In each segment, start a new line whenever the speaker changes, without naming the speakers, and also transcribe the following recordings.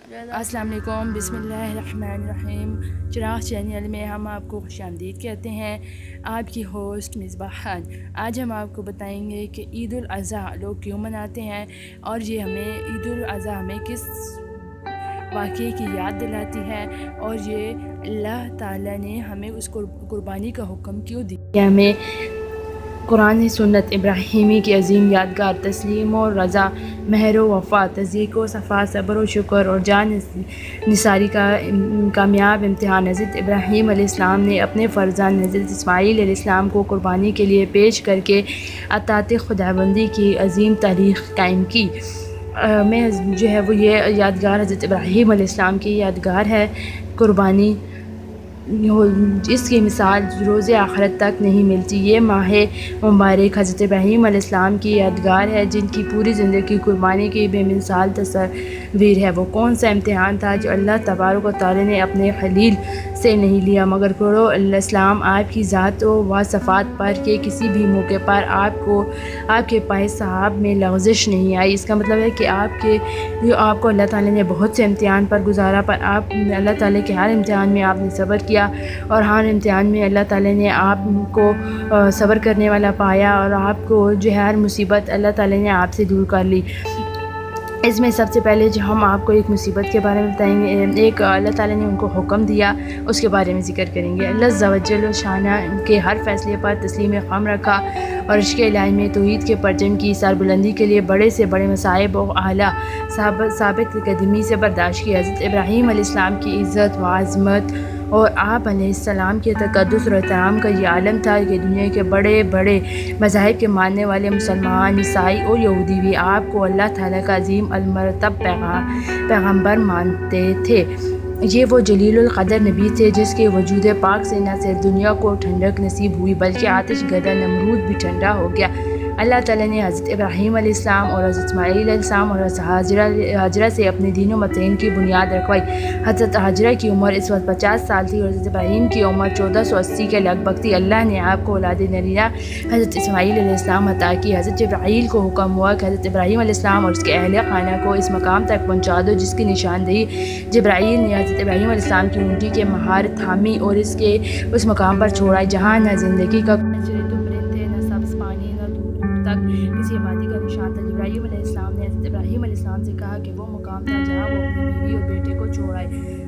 अस्सलाम वालेकुम, बिस्मिल्लाहिर्रहमानिर्रहीम। चिराग चैनल में हम आपको खुशामदीद कहते हैं। आपकी होस्ट मिसबाह खान। आज हम आपको बताएंगे कि ईद उल अज़हा लोग क्यों मनाते हैं और ये हमें ईद उल अज़हा हमें किस वाक़ये की याद दिलाती है और ये अल्लाह ताला ने हमें उस कुर्बानी का हुक्म क्यों दिया। हमें कुरान सुन्नत इब्राहिमी की अजीम यादगार तस्लीम और रज़ा, महर वफ़ा, तज़ीक़ व सफ़ा, सब्र व शुक्र और जान निसारी का कामयाब इम्तिहान हज़रत इब्राहीम अलैहिस्सलाम ने अपने फ़र्ज़ांद हज़रत इस्माईल अलैहिस्सलाम को कुर्बानी के लिए पेश करके अतात खुदाबंदी की अजीम तारीख़ कायम की। में जो है वो ये यादगार हज़रत इब्राहीम अलैहिस्सलाम की यादगार है। कुर्बानी इसकी मिसाल रोज़े आखिरत तक नहीं मिलती। ये माह मुबारक हज़रत इब्राहीम अलैहिस्सलाम की यादगार है, जिनकी पूरी ज़िंदगी कुर्बानी की बेमिसाल तस्वीर है। वो कौन सा इम्तिहान था जो अल्लाह तबारक व तआला ने अपने खलील से नहीं लिया, मगर करो अलैहिस्सलाम आपकी ज़ात व सफ़ात पर के किसी भी मौके पर आपके पाए साहब में लग़ज़िश नहीं आई। इसका मतलब है कि आपको अल्लाह ताला ने बहुत से इम्तिहान पर गुजारा, पर आप अल्लाह ताला के हर इम्तिहान में आपने सब्र किया और हर इम्तिहान में अल्लाह ताला ने आपको सब्र करने वाला पाया और आपको जो है हर मुसीबत अल्लाह ताला ने आपसे दूर कर ली। इसमें सबसे पहले जो हम आपको एक मुसीबत के बारे में बताएंगे, एक अल्लाह ताला ने उनको हुक्म दिया, उसके बारे में ज़िक्र करेंगे। अल्लाह अज़्ज़ा व जल शाना के हर फैसले पर तस्लीम ख़म रखा और इसके इलाज में तौहीद के परचम की सरबुलंदी के लिए बड़े से बड़े मसाइब और आला साबित कदमी से बर्दाश्त की। हज़रत इब्राहीम अलैहिस्सलाम की इज़्ज़त व आज़मत और आप अलैहिस्सलाम के तक़द्दुस और एहतराम का ये आलम था कि दुनिया के बड़े बड़े मज़ाहिब के मानने वाले मुसलमान, ईसाई और यहूदी भी आपको अल्लाह ताला का अज़ीम अलमरतब पैगम्बर मानते थे। ये वो जलीलुल क़दर नबी थे जिसके वजूद पाक से न सिर्फ दुनिया को ठंडक नसीब हुई बल्कि आतिश गर्दा नमरूद भी ठंडा हो गया। अल्लाह ताला ने हज़रत इब्राहीम अलैहिस्सलाम और हज़रत इस्माईल अलैहिस्सलाम और हाजरा से अपने दीन व मतीन की बुनियाद रखवाई। हज़रत हाजरा की उम्र इस वक्त 50 साल थी और हज़रत इब्राहीम की उम्र 1480 के लगभग थी। अल्लाह ने आपको औलाद नरीना हज़रत इस्माईल अलैहिस्सलाम अता की। हज़रत जिब्राईल को हुक्म हुआ कि हज़रत इब्राहीम अलैहिस्सलाम और उसके अहले खाना को इस मकाम तक पहुँचा दो जिसकी निशानदेही जिब्राईल ने हज़रत इब्राहीम अलैहिस्सलाम की ऊँटी के महार थामी और उस मकाम पर छोड़ा जहाँ न ज़िंदगी का तक किसी आबादी का निशान था। जिब्राईल अलैहिस्सलाम ने हज़रत इब्राहीम अलैहिस्सलाम से कहा कि वो मुकाम था जहाँ वो अपनी बीवी और बेटे को छोड़ाए।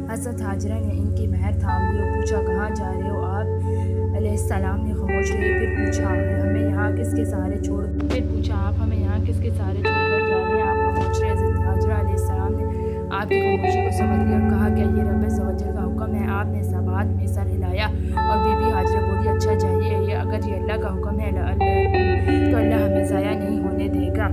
हज़रत हाजरा ने इनकी महर थाम ली और पूछा, कहाँ जा रहे हो आप? अलैहिस्सलाम ने खामोश रही। फिर पूछा, हमें यहाँ किसके सहारे छोड़ आप हमें यहाँ किसके सहारे छोड़कर जा रहे हैं? आप खामोश रहे। हज़रत हाजरा अलैहिस्सलाम ने आपकी खामोशी को समझ लिया और कहा, क्या ये रब अज़्ज़ा व जल का हुक्म है? आपने सबात में सर हिलाया और बीबी हाजरा बोली, अच्छा जाइए, अगर ये अल्लाह का हुक्म है तो अल्लाह हमें ज़ाया नहीं होने देगा।